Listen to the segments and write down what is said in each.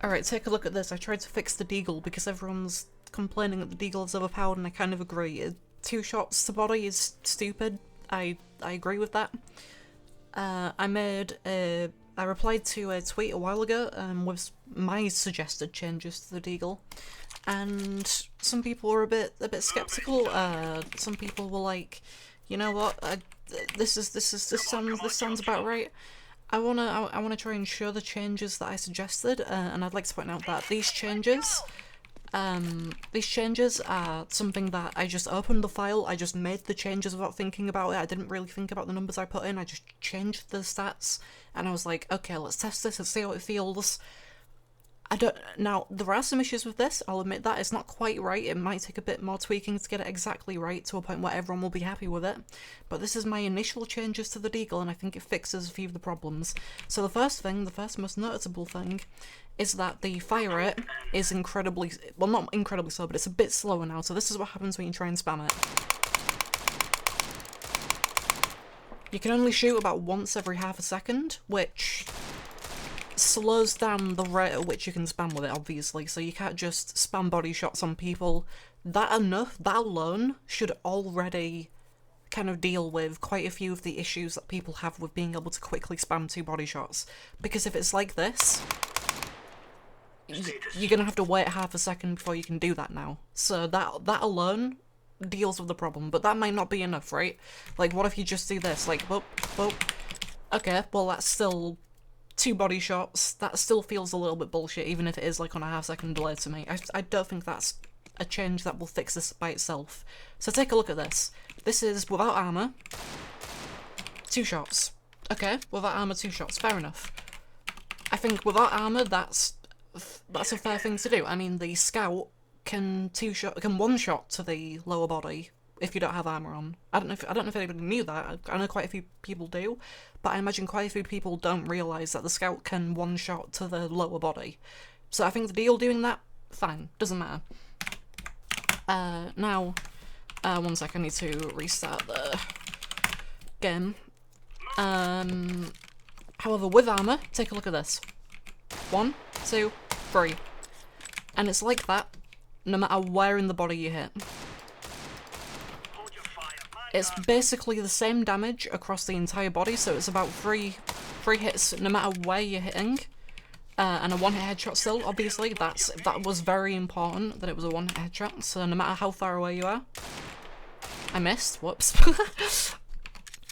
Alright, take a look at this. I tried to fix the Deagle because everyone's complaining that the Deagle is overpowered, and I kind of agree. 2 shots to body is stupid. I agree with that. I replied to a tweet a while ago with my suggested changes to the Deagle, and some people were a bit skeptical. Some people were like, you know what, this sounds about right. I wanna try and show the changes that I suggested, and I'd like to point out that these changes are something that I just opened the file, I just made the changes without thinking about it. I didn't really think about the numbers I put in, I just changed the stats, and I was like, okay, let's test this and see how it feels. Now, there are some issues with this, I'll admit that. It's not quite right, it might take a bit more tweaking to get it exactly right to a point where everyone will be happy with it, but this is my initial changes to the Deagle, and I think it fixes a few of the problems. So the first most noticeable thing, is that the fire rate is incredibly, well, not incredibly slow, but it's a bit slower now, so this is what happens when you try and spam it. You can only shoot about once every half a second, which slows down the rate at which you can spam with it, obviously, so you can't just spam body shots on people. That alone should already kind of deal with quite a few of the issues that people have with being able to quickly spam 2 body shots, because if it's like this, you're gonna have to wait half a second before you can do that now. So that alone deals with the problem, but that might not be enough, right? Like, what if you just do this, like, whoop, whoop. Okay, well, that's still 2 body shots. That still feels a little bit bullshit, even if it is like on a half-second delay to me. I don't think that's a change that will fix this by itself. So take a look at this. This is without armour, 2 shots. Okay, without armour, 2 shots, fair enough. I think without armour, that's a fair thing to do. I mean, the scout can 1-shot to the lower body if you don't have armour on. I don't know if anybody knew that. I know quite a few people do, but I imagine quite a few people don't realise that the scout can 1-shot to the lower body. So I think the Deagle doing that, fine, doesn't matter. Now, one sec, I need to restart the game. However, with armour, take a look at this. 1, 2, 3. And it's like that, no matter where in the body you hit. It's basically the same damage across the entire body, so it's about 3 hits no matter where you're hitting. And a 1-hit headshot still, obviously. That was very important, that it was a 1-hit headshot, so no matter how far away you are. I missed, whoops.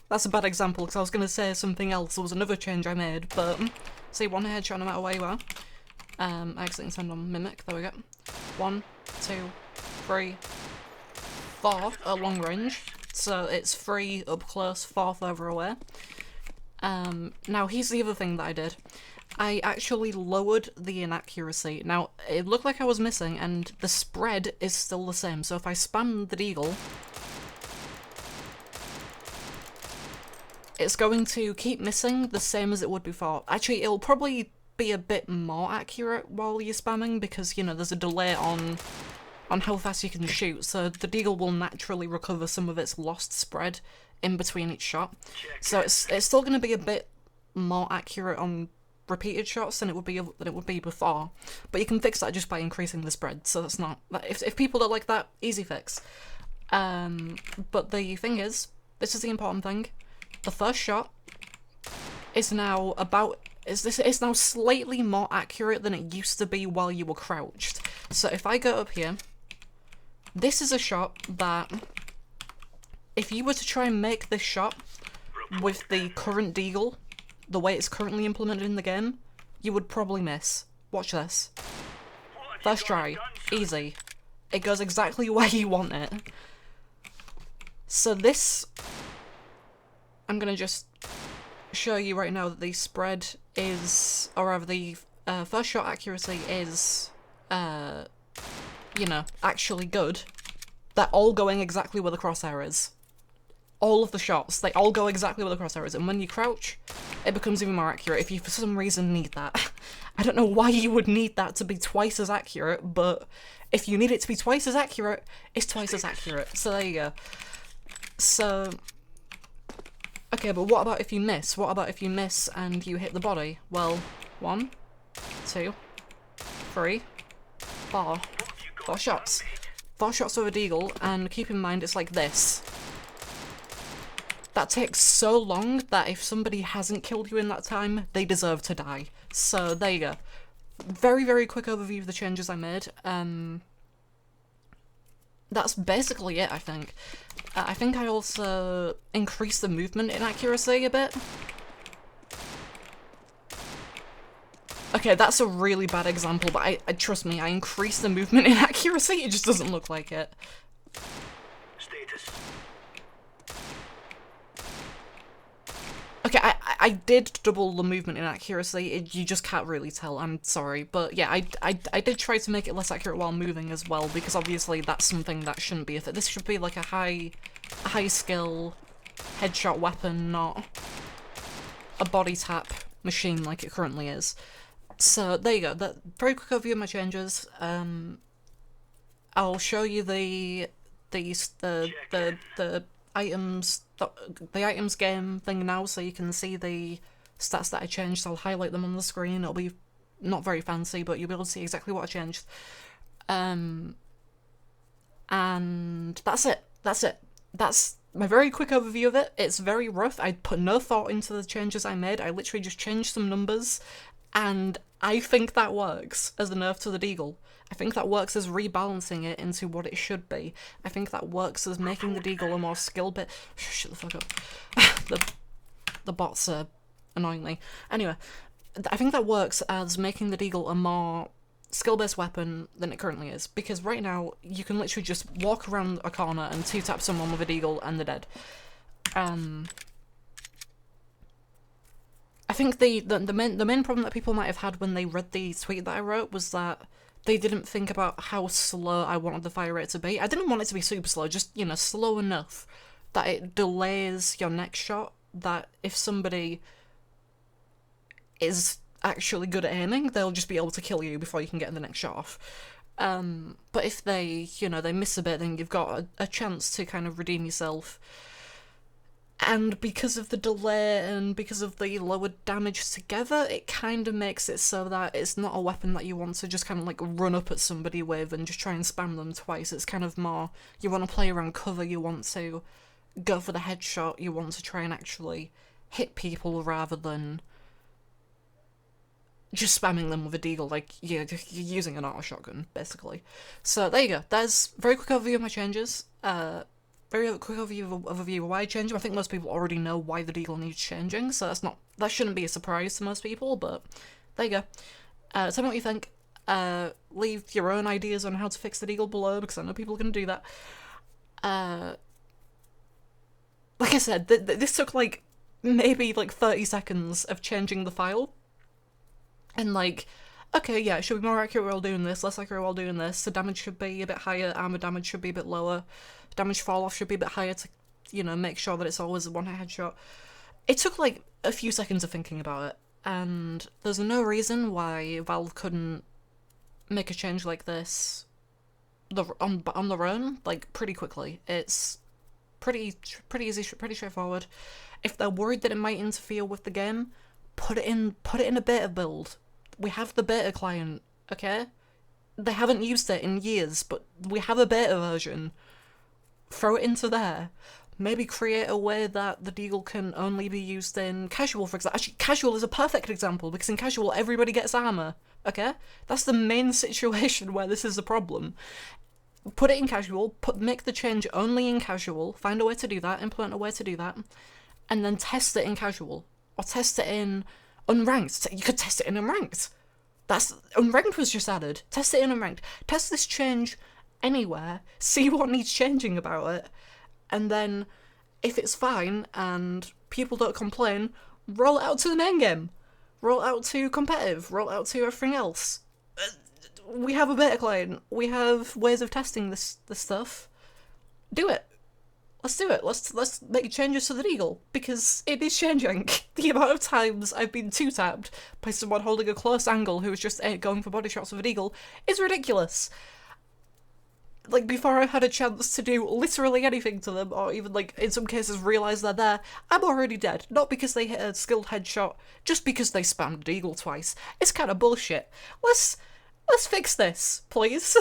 That's a bad example, because I was going to say something else. There was another change I made, but see, 1-hit headshot no matter where you are. I accidentally turned on Mimic, there we go. 1, 2, 3, 4 at long range. So it's 3 up close, 4 further away. Now here's the other thing that I did. I actually lowered the inaccuracy. Now, it looked like I was missing, and the spread is still the same. So if I spam the Deagle, it's going to keep missing the same as it would before. Actually, it'll probably be a bit more accurate while you're spamming, because, you know, there's a delay on how fast you can shoot, so the Deagle will naturally recover some of its lost spread in between each shot. So it's still going to be a bit more accurate on repeated shots than it would be before, but you can fix that just by increasing the spread. So that's not, if people don't like that, easy fix. But the thing is, this is the important thing. The first shot is now it's now slightly more accurate than it used to be while you were crouched. So if I go up here, this is a shot that, if you were to try and make this shot with the current Deagle, the way it's currently implemented in the game, you would probably miss. Watch this. First try. Easy. It goes exactly where you want it. So this, I'm gonna just show you right now that the spread is, or rather the first shot accuracy is, you know, actually good. They're all going exactly where the crosshair is. All of the shots, they all go exactly where the crosshair is, and when you crouch, it becomes even more accurate if you for some reason need that. I don't know why you would need that to be twice as accurate, but if you need it to be twice as accurate, it's twice as accurate. So there you go. So, okay, but what about if you miss? What about if you miss and you hit the body? Well, 1, 2, 3, 4. 4 shots. 4 shots with a Deagle, and keep in mind it's like this. That takes so long that if somebody hasn't killed you in that time, they deserve to die. So there you go. Very, very quick overview of the changes I made. That's basically it, I think. I think I also increased the movement inaccuracy a bit. Okay, that's a really bad example, but I trust me, I increased the movement inaccuracy, it just doesn't look like it. Status. Okay, I did double the movement inaccuracy, you just can't really tell, I'm sorry. But yeah, I did try to make it less accurate while moving as well, because obviously that's something that shouldn't be a thing. This should be like a high skill headshot weapon, not a body tap machine like it currently is. So there you go, that very quick overview of my changes. I'll show you the items, the items game thing now, so you can see the stats that I changed. So I'll highlight them on the screen. It'll be not very fancy, but you'll be able to see exactly what I changed. And that's it. That's my very quick overview of it. It's very rough. I put no thought into the changes I made. I literally just changed some numbers, and I think that works as a nerf to the Deagle. I think that works as rebalancing it into what it should be. I think that works as making the Deagle a more skill bit. Shut the fuck up. The bots are annoying me. Anyway, I think that works as making the Deagle a more skill-based weapon than it currently is. Because right now, you can literally just walk around a corner and two-tap someone with a Deagle and they're dead. I think the main problem that people might have had when they read the tweet that I wrote was that they didn't think about how slow I wanted the fire rate to be. I didn't want it to be super slow, just, you know, slow enough that it delays your next shot, that if somebody is actually good at aiming, they'll just be able to kill you before you can get the next shot off. But if they, you know, they miss a bit, then you've got a chance to kind of redeem yourself. And because of the delay and because of the lower damage together, it kind of makes it so that it's not a weapon that you want to just kind of like run up at somebody with and just try and spam them twice. It's kind of more, you want to play around cover, you want to go for the headshot, you want to try and actually hit people rather than just spamming them with a Deagle, like you're using an auto shotgun, basically. So there you go, that's a very quick overview of my changes. Very quick overview of why I changed them. I think most people already know why the Deagle needs changing, so that shouldn't be a surprise to most people, but there you go. Tell me what you think. Leave your own ideas on how to fix the Deagle below, because I know people are going to do that. Like I said, this took like maybe like 30 seconds of changing the file. And like, okay, yeah, it should be more accurate while doing this, less accurate while doing this. The damage should be a bit higher, armor damage should be a bit lower. Damage fall off should be a bit higher to, you know, make sure that it's always a one-hit headshot. It took like a few seconds of thinking about it, and there's no reason why Valve couldn't make a change like this on their own, like, pretty quickly. It's pretty easy, pretty straightforward. If they're worried that it might interfere with the game, put it in a beta build. We have the beta client, okay? They haven't used it in years, but we have a beta version. Throw it into there. Maybe create a way that the Deagle can only be used in casual, for example. Actually, casual is a perfect example, because in casual, everybody gets armor, okay? That's the main situation where this is a problem. Put it in casual, make the change only in casual, find a way to do that, implement a way to do that, and then test it in casual. Or test it in unranked. You could test it in unranked. Unranked was just added. Test it in unranked. Test this change anywhere, see what needs changing about it, and then if it's fine and people don't complain, roll it out to the main game, roll it out to competitive, roll it out to everything else. We have a beta client, we have ways of testing this stuff. Do it. Let's do it. Let's make changes to the Deagle, because it is changing. The amount of times I've been two-tapped by someone holding a close angle who is just going for body shots with a Deagle is ridiculous. Like, before I've had a chance to do literally anything to them, or even, like, in some cases realise they're there, I'm already dead. Not because they hit a skilled headshot, just because they spammed Deagle twice. It's kind of bullshit. let's fix this, please.